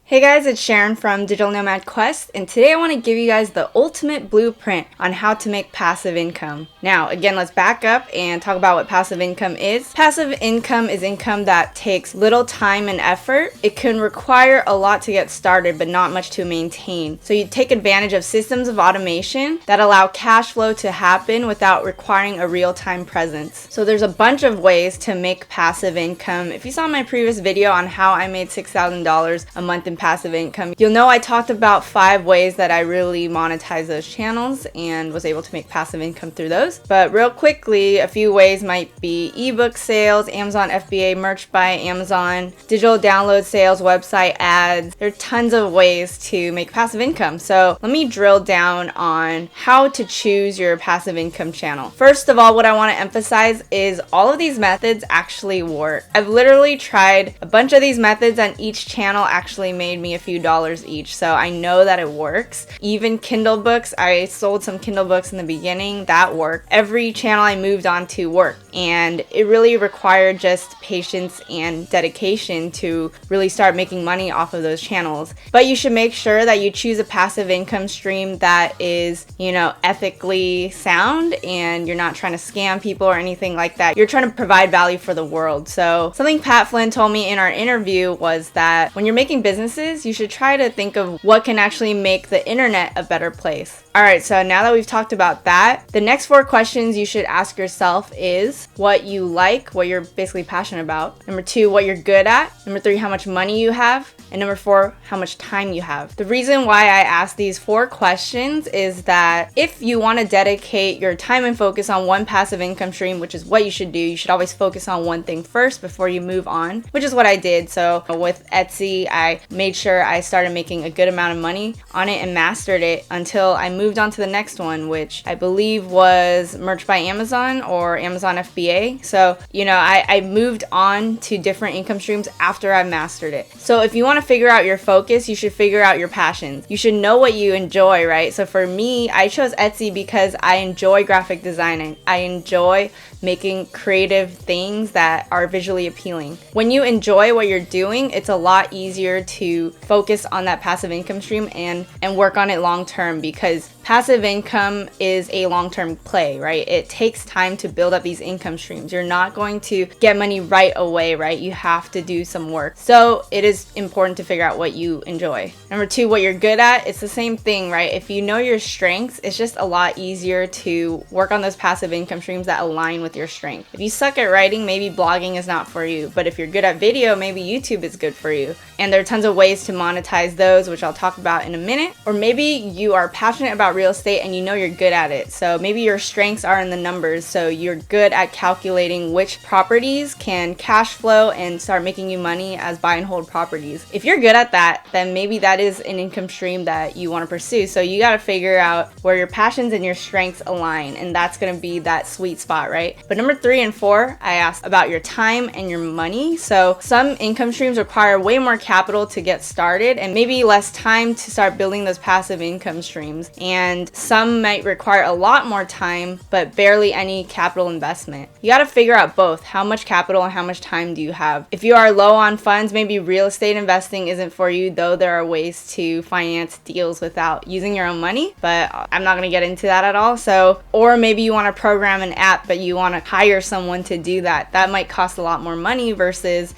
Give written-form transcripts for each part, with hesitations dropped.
Hey guys, it's Sharon from Digital Nomad Quest, and today I want to give you guys the ultimate blueprint on how to make passive income. Now, again, let's back up and talk about what passive income is. Passive income is income that takes little time and effort. It can require a lot to get started, but not much to maintain. So you take advantage of systems of automation that allow cash flow to happen without requiring a real-time presence. So there's a bunch of ways to make passive income. If you saw my previous video on how I made $6,000 a month in passive income, you'll know I talked about 5 ways that I really monetize those channels and was able to make passive income through those. But real quickly, a few ways might be ebook sales, Amazon FBA merch by Amazon, digital download sales, website ads. There are tons of ways to make passive income. So let me drill down on how to choose your passive income channel. First of all, what I want to emphasize is all of these methods actually work. I've literally tried a bunch of these methods and each channel actually made me a few dollars each, so I know that it works. Even Kindle books, I sold some Kindle books in the beginning, that worked. Every channel I moved on to worked, and it really required just patience and dedication to really start making money off of those channels. But you should make sure that you choose a passive income stream that is, ethically sound, and you're not trying to scam people or anything like that. You're trying to provide value for the world. So something Pat Flynn told me in our interview was that when you're making businesses, you should try to think of what can actually make the internet a better place. Alright, so now that we've talked about that, the next 4 questions you should ask yourself is what you like, what you're basically passionate about. Number 2, what you're good at. Number 3, how much money you have. And number 4, how much time you have. The reason why I ask these 4 questions is that if you want to dedicate your time and focus on one passive income stream, which is what you should do, you should always focus on one thing first before you move on, which is what I did. So with Etsy, I made sure I started making a good amount of money on it and mastered it until I moved on to the next one, which I believe was merch by Amazon or Amazon FBA. So, I moved on to different income streams after I mastered it. So if you want to figure out your focus, you should figure out your passions. You should know what you enjoy, right? So for me, I chose Etsy because I enjoy graphic designing. I enjoy making creative things that are visually appealing. When you enjoy what you're doing, it's a lot easier to focus on that passive income stream and work on it long term, because passive income is a long-term play, right? It takes time to build up these income streams. You're not going to get money right away, right? You have to do some work. So it is important to figure out what you enjoy. Number 2, what you're good at. It's the same thing, right? If you know your strengths, it's just a lot easier to work on those passive income streams that align with your strength. If you suck at writing, maybe blogging is not for you. But if you're good at video, maybe YouTube is good for you. And there are tons of ways to monetize those, which I'll talk about in a minute. Or maybe you are passionate about real estate and you know you're good at it. So maybe your strengths are in the numbers. So you're good at calculating which properties can cash flow and start making you money as buy and hold properties. If you're good at that, then maybe that is an income stream that you want to pursue. So you got to figure out where your passions and your strengths align, and that's going to be that sweet spot, right? But number 3 and 4, I asked about your time and your money. So some income streams require way more capital to get started and maybe less time to start building those passive income streams. And some might require a lot more time, but barely any capital investment. You got to figure out both. How much capital and how much time do you have? If you are low on funds, maybe real estate investing isn't for you, though there are ways to finance deals without using your own money, but I'm not going to get into that at all. So, or maybe you want to program an app, but you want to hire someone to do that. That might cost a lot more money versus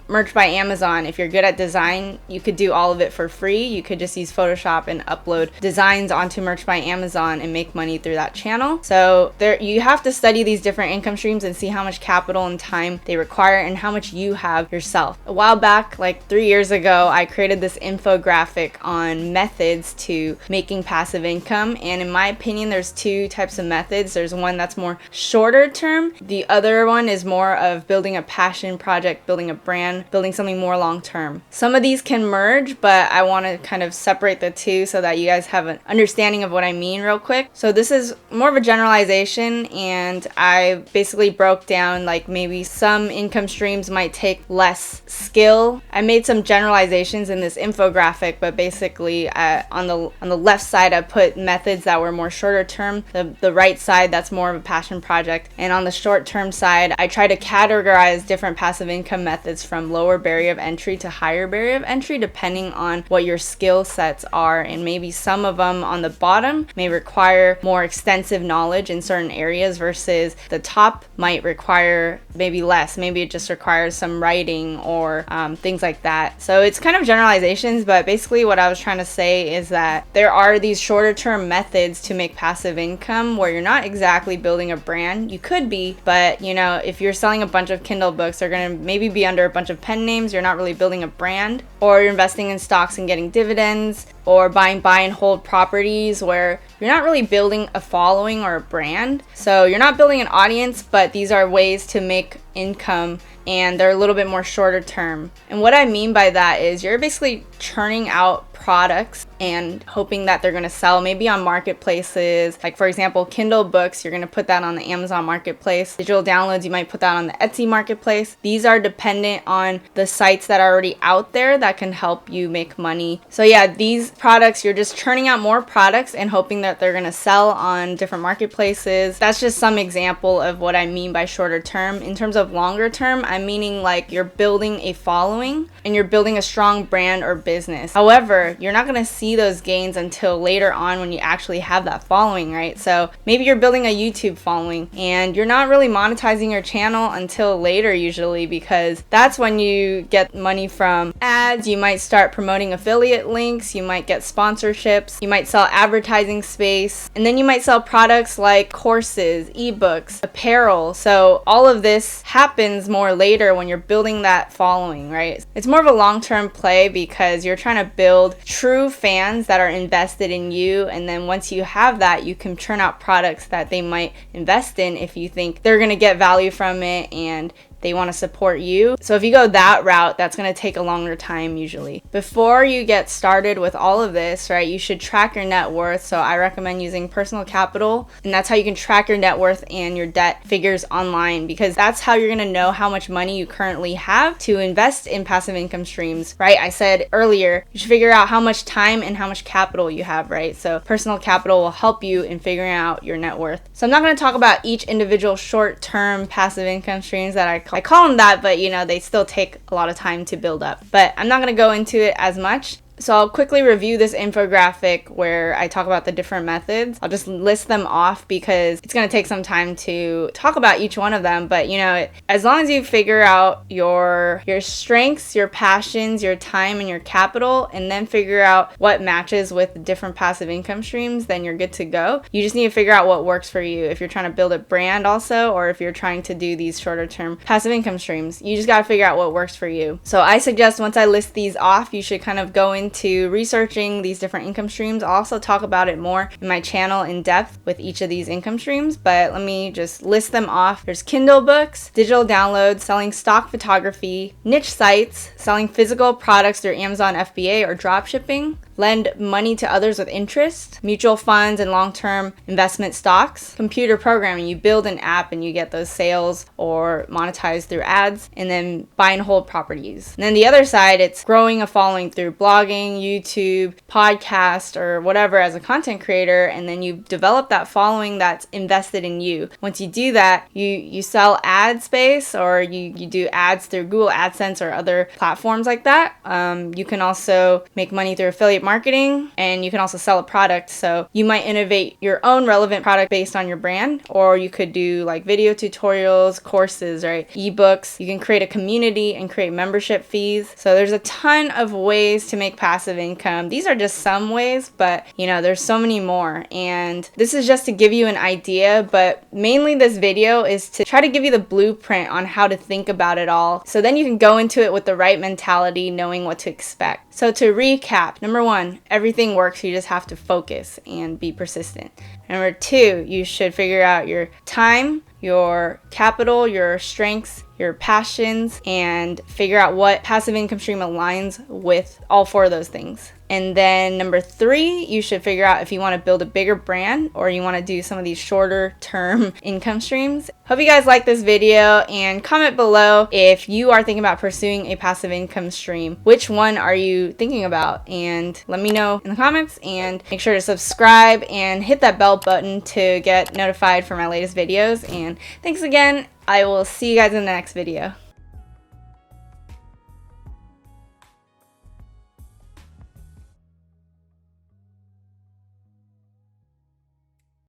merch by Amazon. If you're good at design, you could do all of it for free. You could just use Photoshop and upload designs onto merch by Amazon and make money through that channel. So you have to study these different income streams and see how much capital and time they require and how much you have yourself. A while back, like 3 years ago, I created this infographic on methods to making passive income. And in my opinion, there's 2 types of methods. There's one that's more shorter term. The other one is more of building a passion project, building a brand, building something more long term. Some of these can merge, but I want to kind of separate the 2 so that you guys have an understanding understanding of what I mean real quick. So this is more of a generalization, and I basically broke down like maybe some income streams might take less skill. I made some generalizations in this infographic, but basically on the left side I put methods that were more shorter term. The right side, that's more of a passion project. And on the short term side, I try to categorize different passive income methods from lower barrier of entry to higher barrier of entry, depending on what your skill sets are. And maybe some of them on the bottom may require more extensive knowledge in certain areas versus the top might require maybe less. Maybe it just requires some writing or things like that. So it's kind of generalizations, but basically what I was trying to say is that there are these shorter term methods to make passive income where you're not exactly building a brand. You could be, but you know, if you're selling a bunch of Kindle books, they're going to maybe be under a bunch of pen names. You're not really building a brand. Or you're investing in stocks and getting dividends, or buying buy and hold properties where you're not really building a following or a brand. So you're not building an audience, but these are ways to make income, and they're a little bit more shorter term. And what I mean by that is you're basically churning out products and hoping that they're going to sell maybe on marketplaces. Like for example, Kindle books, you're going to put that on the Amazon marketplace. Digital downloads, you might put that on the Etsy marketplace. These are dependent on the sites that are already out there that can help you make money. So yeah, these products, you're just churning out more products and hoping that they're going to sell on different marketplaces. That's just some example of what I mean by shorter term. In terms of longer term, I'm meaning like you're building a following and you're building a strong brand or business. However, you're not going to see those gains until later on when you actually have that following, right? So maybe you're building a YouTube following and you're not really monetizing your channel until later usually, because that's when you get money from ads. You might start promoting affiliate links, you might get sponsorships, you might sell advertising space, and then you might sell products like courses, ebooks, apparel. So all of this happens more later when you're building that following, right? It's more of a long-term play because you're trying to build true fans that are invested in you, and then once you have that, you can churn out products that they might invest in if you think they're going to get value from it and they want to support you. So if you go that route, that's going to take a longer time usually. Before you get started with all of this, right, you should track your net worth. So I recommend using Personal Capital, and that's how you can track your net worth and your debt figures online, because that's how you're going to know how much money you currently have to invest in passive income streams, right? I said earlier, you should figure out how much time and how much capital you have, right? So Personal Capital will help you in figuring out your net worth. So I'm not going to talk about each individual short-term passive income streams that I call them that, but you know, they still take a lot of time to build up. But I'm not going to go into it as much. So I'll quickly review this infographic where I talk about the different methods. I'll just list them off because it's going to take some time to talk about each one of them. But you know, as long as you figure out your strengths, your passions, your time, and your capital, and then figure out what matches with different passive income streams, then you're good to go. You just need to figure out what works for you. If you're trying to build a brand also, or if you're trying to do these shorter term passive income streams, you just got to figure out what works for you. So I suggest once I list these off, you should kind of go into researching these different income streams. I'll also talk about it more in my channel in depth with each of these income streams, but let me just list them off. There's Kindle books, digital downloads, selling stock photography, niche sites, selling physical products through Amazon FBA or drop shipping, lend money to others with interest, mutual funds and long-term investment stocks, computer programming. You build an app and you get those sales or monetize through ads, and then buy and hold properties. And then the other side, it's growing a following through blogging, YouTube, podcast, or whatever as a content creator, and then you develop that following that's invested in you. Once you do that, you sell ad space, or you do ads through Google AdSense or other platforms like that. You can also make money through affiliate marketing, and you can also sell a product. So you might innovate your own relevant product based on your brand, or you could do like video tutorials, courses, right? Ebooks. You can create a community and create membership fees. So there's a ton of ways to make passive income. These are just some ways, but you know, there's so many more. And this is just to give you an idea, but mainly this video is to try to give you the blueprint on how to think about it all. So then you can go into it with the right mentality, knowing what to expect. So to recap, number one, everything works. You just have to focus and be persistent. Number two, you should figure out your time, your capital, your strengths, your passions, and figure out what passive income stream aligns with all 4 of those things. And then number 3, you should figure out if you want to build a bigger brand or you want to do some of these shorter term income streams. Hope you guys like this video, and comment below if you are thinking about pursuing a passive income stream. Which one are you thinking about? And let me know in the comments, and make sure to subscribe and hit that bell button to get notified for my latest videos. And thanks again. I will see you guys in the next video.